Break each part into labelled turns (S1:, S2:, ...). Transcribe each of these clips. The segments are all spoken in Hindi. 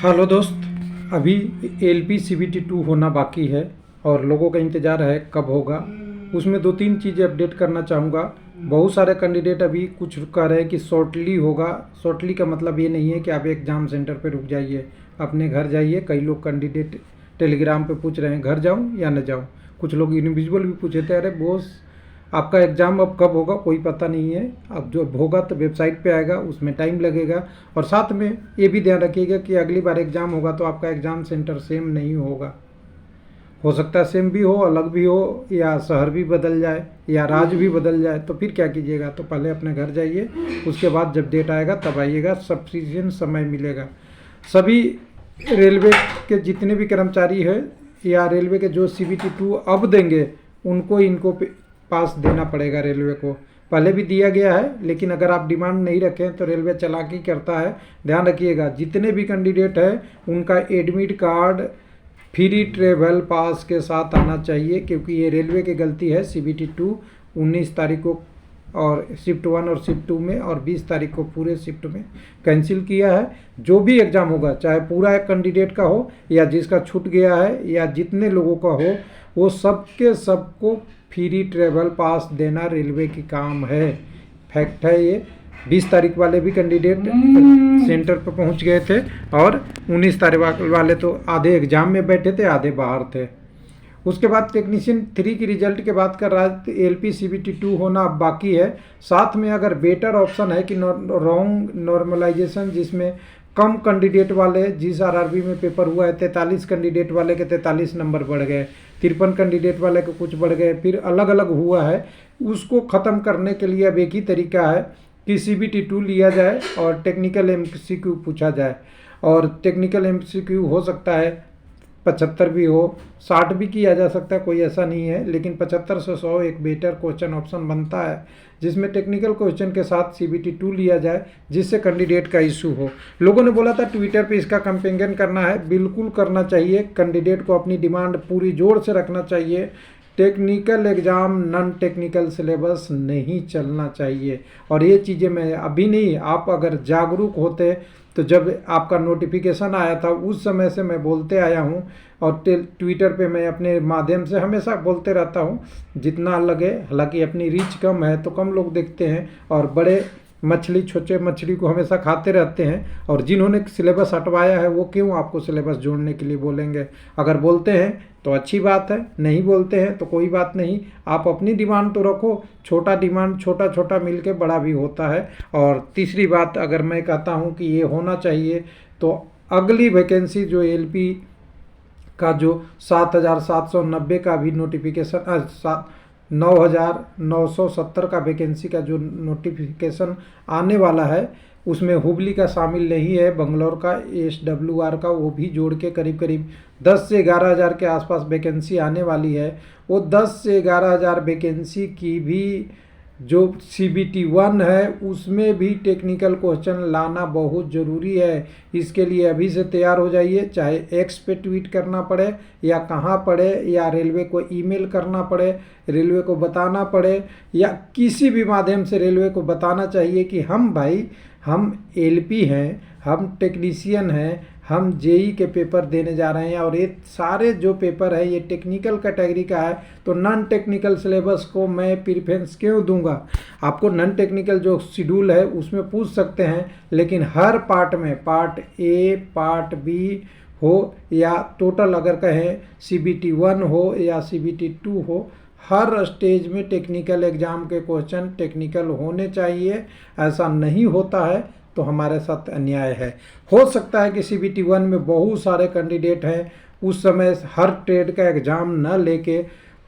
S1: हेलो दोस्त। अभी एलपी सीबीटी 2 होना बाकी है और लोगों का इंतज़ार है कब होगा। उसमें दो तीन चीज़ें अपडेट करना चाहूँगा। बहुत सारे कैंडिडेट अभी कुछ कह रहे हैं कि शॉर्टली होगा। शॉर्टली का मतलब ये नहीं है कि आप एग्ज़ाम सेंटर पे रुक जाइए, अपने घर जाइए। कई लोग कैंडिडेट टेलीग्राम पे पूछ रहे हैं घर जाऊँ या न जाऊँ। कुछ लोग इंडिविजुअल भी पूछे थे, अरे बॉस आपका एग्ज़ाम अब कब होगा कोई पता नहीं है। अब जो होगा तो वेबसाइट पे आएगा, उसमें टाइम लगेगा। और साथ में ये भी ध्यान रखिएगा कि अगली बार एग्ज़ाम होगा तो आपका एग्ज़ाम सेंटर सेम नहीं होगा। हो सकता है सेम भी हो, अलग भी हो, या शहर भी बदल जाए या राज्य भी बदल जाए। तो फिर क्या कीजिएगा, तो पहले अपने घर जाइए, उसके बाद जब डेट आएगा तब आइएगा, सफिशिएंट समय मिलेगा। सभी रेलवे के जितने भी कर्मचारी हैं या रेलवे के जो सीबीटी 2 अब देंगे उनको इनको पास देना पड़ेगा। रेलवे को पहले भी दिया गया है, लेकिन अगर आप डिमांड नहीं रखें तो रेलवे चालाकी करता है। ध्यान रखिएगा, जितने भी कैंडिडेट हैं उनका एडमिट कार्ड फ्री ट्रेवल पास के साथ आना चाहिए, क्योंकि ये रेलवे की गलती है। सीबीटी 2 19 तारीख को और शिफ्ट 1 और शिफ्ट 2 में, और 20 तारीख को पूरे शिफ्ट में कैंसिल किया है। जो भी एग्ज़ाम होगा, चाहे पूरा एक कैंडिडेट का हो या जिसका छूट गया है या जितने लोगों का हो, वो सबके सबको फ्री ट्रेवल पास देना रेलवे की काम है। फैक्ट है ये। 20 तारीख वाले भी कैंडिडेट सेंटर पर पहुंच गए थे और 19 तारीख वाले तो आधे एग्ज़ाम में बैठे थे, आधे बाहर थे। उसके बाद टेक्नीशियन 3 की रिजल्ट के बात कर रहा है तो एलपी सीबीटी 2 होना अब बाकी है। साथ में अगर बेटर ऑप्शन है कि रॉन्ग नॉर्मलाइजेशन, जिसमें कम कैंडिडेट वाले, जिस आरआरबी में पेपर हुआ है 43 कैंडिडेट वाले के 43 नंबर बढ़ गए, 53 कैंडिडेट वाले के कुछ बढ़ गए, फिर अलग अलग हुआ है। उसको ख़त्म करने के लिए अब एक ही तरीका है कि सीबीटी 2 लिया जाए और टेक्निकल एमसीक्यू पूछा जाए। और टेक्निकल एमसीक्यू हो सकता है 75 भी हो, 60 भी किया जा सकता है, कोई ऐसा नहीं है। लेकिन 75 से 100 एक बेटर क्वेश्चन ऑप्शन बनता है, जिसमें टेक्निकल क्वेश्चन के साथ सीबीटी 2 लिया जाए, जिससे कैंडिडेट का इशू हो। लोगों ने बोला था ट्विटर पे इसका कैंपेन करना है, बिल्कुल करना चाहिए। कैंडिडेट को अपनी डिमांड पूरी जोर से रखना चाहिए। Technical exam non technical syllabus नहीं चलना चाहिए। और ये चीज़ें मैं अभी नहीं, आप अगर जागरूक होते तो जब आपका नोटिफिकेशन आया था उस समय से मैं बोलते आया हूँ, और ट्विटर पे मैं अपने माध्यम से हमेशा बोलते रहता हूँ जितना लगे। हालांकि अपनी रीच कम है तो कम लोग देखते हैं, और बड़े मछली छोटे मछली को हमेशा खाते रहते हैं। और जिन्होंने सिलेबस हटवाया है वो क्यों आपको सिलेबस जोड़ने के लिए बोलेंगे। अगर बोलते हैं तो अच्छी बात है, नहीं बोलते हैं तो कोई बात नहीं। आप अपनी डिमांड तो रखो, छोटा डिमांड छोटा छोटा मिल के बड़ा भी होता है। और तीसरी बात अगर मैं कहता हूँ कि ये होना चाहिए, तो अगली वैकेंसी जो एलपी का जो 7,790 का भी नोटिफिकेशन 9,970 का वैकेंसी का जो नोटिफिकेशन आने वाला है, उसमें हुबली का शामिल नहीं है, बंगलौर का SWR का वो भी जोड़ के करीब करीब 10 से 11 हज़ार के आसपास वैकेंसी आने वाली है। वो 10 से 11 हज़ार वैकेंसी की भी जो सीबीटी 1 है उसमें भी टेक्निकल क्वेश्चन लाना बहुत ज़रूरी है। इसके लिए अभी से तैयार हो जाइए, चाहे एक्स पे ट्वीट करना पड़े या कहाँ पड़े, या रेलवे को ईमेल करना पड़े, रेलवे को बताना पड़े, या किसी भी माध्यम से रेलवे को बताना चाहिए कि हम भाई हम एलपी हैं, हम टेक्नीशियन हैं, हम जेई के पेपर देने जा रहे हैं, और ये सारे जो पेपर है ये टेक्निकल कैटेगरी का है, तो नॉन टेक्निकल सिलेबस को मैं प्रीफरेंस क्यों दूंगा। आपको नॉन टेक्निकल जो शेड्यूल है उसमें पूछ सकते हैं, लेकिन हर पार्ट में, पार्ट ए पार्ट बी हो या टोटल अगर कहें सीबीटी 1 हो या सीबीटी 2 हो, हर स्टेज में टेक्निकल एग्ज़ाम के क्वेश्चन टेक्निकल होने चाहिए। ऐसा नहीं होता है तो हमारे साथ अन्याय है। हो सकता है कि सीबीटी 1 में बहुत सारे कैंडिडेट हैं, उस समय हर ट्रेड का एग्ज़ाम न लेके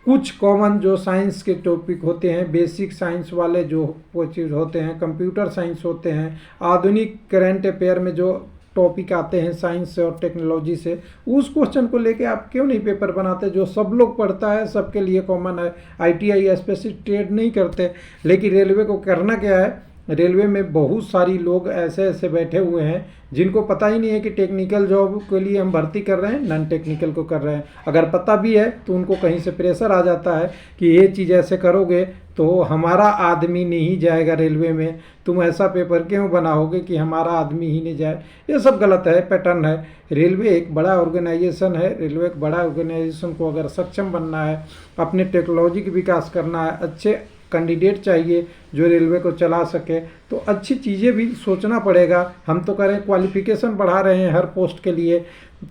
S1: कुछ कॉमन जो साइंस के टॉपिक होते हैं, बेसिक साइंस वाले जो चीज़ होते हैं, कंप्यूटर साइंस होते हैं, आधुनिक करंट अफेयर में जो टॉपिक आते हैं साइंस से और टेक्नोलॉजी से, उस क्वेश्चन को लेके आप क्यों नहीं पेपर बनाते जो सब लोग पढ़ता है, सबके लिए कॉमन है। आईटीआई स्पेसिफिक ट्रेड नहीं करते, लेकिन रेलवे को करना क्या है, रेलवे में बहुत सारी लोग ऐसे ऐसे बैठे हुए हैं जिनको पता ही नहीं है कि टेक्निकल जॉब के लिए हम भर्ती कर रहे हैं, नॉन टेक्निकल को कर रहे हैं। अगर पता भी है तो उनको कहीं से प्रेशर आ जाता है कि ये चीज़ ऐसे करोगे तो हमारा आदमी नहीं जाएगा रेलवे में, तुम ऐसा पेपर क्यों बनाओगे कि हमारा आदमी ही नहीं जाए। ये सब गलत है, पैटर्न है। रेलवे एक बड़ा ऑर्गेनाइजेशन है, रेलवे एक बड़ा ऑर्गेनाइजेशन को अगर सक्षम बनना है, अपने टेक्नोलॉजी की विकास करना है, अच्छे कैंडिडेट चाहिए जो रेलवे को चला सके, तो अच्छी चीज़ें भी सोचना पड़ेगा। हम तो कह रहे हैं क्वालिफिकेशन बढ़ा रहे हैं हर पोस्ट के लिए।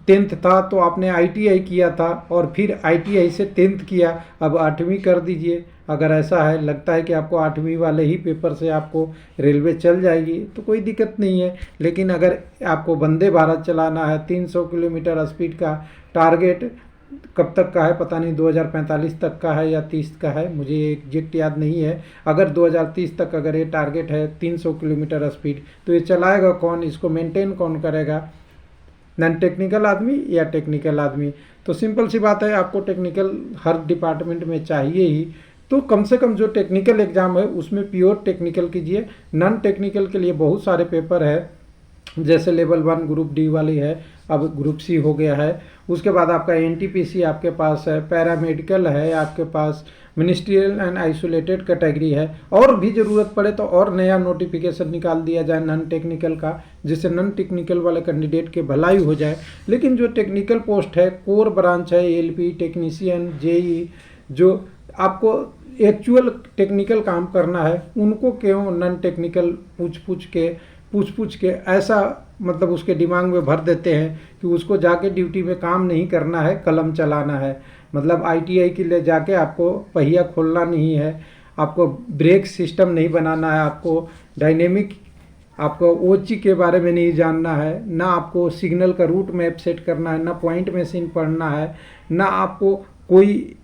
S1: 10th था तो आपने ITI किया था और फिर ITI से 10th किया, अब 8वीं कर दीजिए। अगर ऐसा है, लगता है कि आपको 8वीं वाले ही पेपर से आपको रेलवे चल जाएगी तो कोई दिक्कत नहीं है। लेकिन अगर आपको वंदे भारत चलाना है, 300 किलोमीटर स्पीड का टारगेट कब तक का है पता नहीं, 2045 तक का है या 30 का है, मुझे एग्जैक्ट याद नहीं है। अगर 2030 तक अगर ये टारगेट है 300 किलोमीटर स्पीड, तो ये चलाएगा कौन, इसको मेंटेन कौन करेगा? नॉन टेक्निकल आदमी या टेक्निकल आदमी? तो सिंपल सी बात है, आपको टेक्निकल हर डिपार्टमेंट में चाहिए ही। तो कम से कम जो टेक्निकल एग्ज़ाम है उसमें प्योर टेक्निकल कीजिए। नॉन टेक्निकल के लिए बहुत सारे पेपर है, जैसे लेवल 1 ग्रुप डी वाली है, अब ग्रुप सी हो गया है। उसके बाद आपका NTPC आपके पास है, पैरामेडिकल है आपके पास, मिनिस्ट्रियल एंड आइसोलेटेड कैटेगरी है। और भी ज़रूरत पड़े तो और नया नोटिफिकेशन निकाल दिया जाए नॉन टेक्निकल का, जिससे नॉन टेक्निकल वाले कैंडिडेट के भलाई हो जाए। लेकिन जो टेक्निकल पोस्ट है, कोर ब्रांच है, LP टेक्नीशियन, JE, जो आपको एक्चुअल टेक्निकल काम करना है, उनको क्यों नॉन टेक्निकल पूछ पूछ के ऐसा मतलब उसके दिमाग में भर देते हैं कि उसको जाके ड्यूटी में काम नहीं करना है, कलम चलाना है। मतलब ITI के लिए जाके आपको पहिया खोलना नहीं है, आपको ब्रेक सिस्टम नहीं बनाना है, आपको डायनेमिक, आपको OC के बारे में नहीं जानना है, ना आपको सिग्नल का रूट मैप सेट करना है, ना पॉइंट मशीन पढ़ना है, ना आपको कोई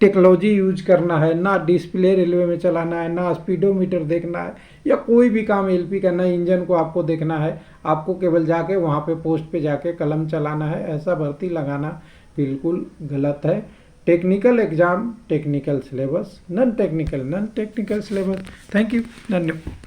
S1: टेक्नोलॉजी यूज करना है, ना डिस्प्ले रेलवे में चलाना है, ना स्पीडोमीटर देखना है, या कोई भी काम LP का, ना इंजन को आपको देखना है। आपको केवल जाके वहाँ पे पोस्ट पे जाके कलम चलाना है। ऐसा भर्ती लगाना बिल्कुल गलत है। Technical exam, technical syllabus, non technical syllabus. Thank you, धन्यवाद।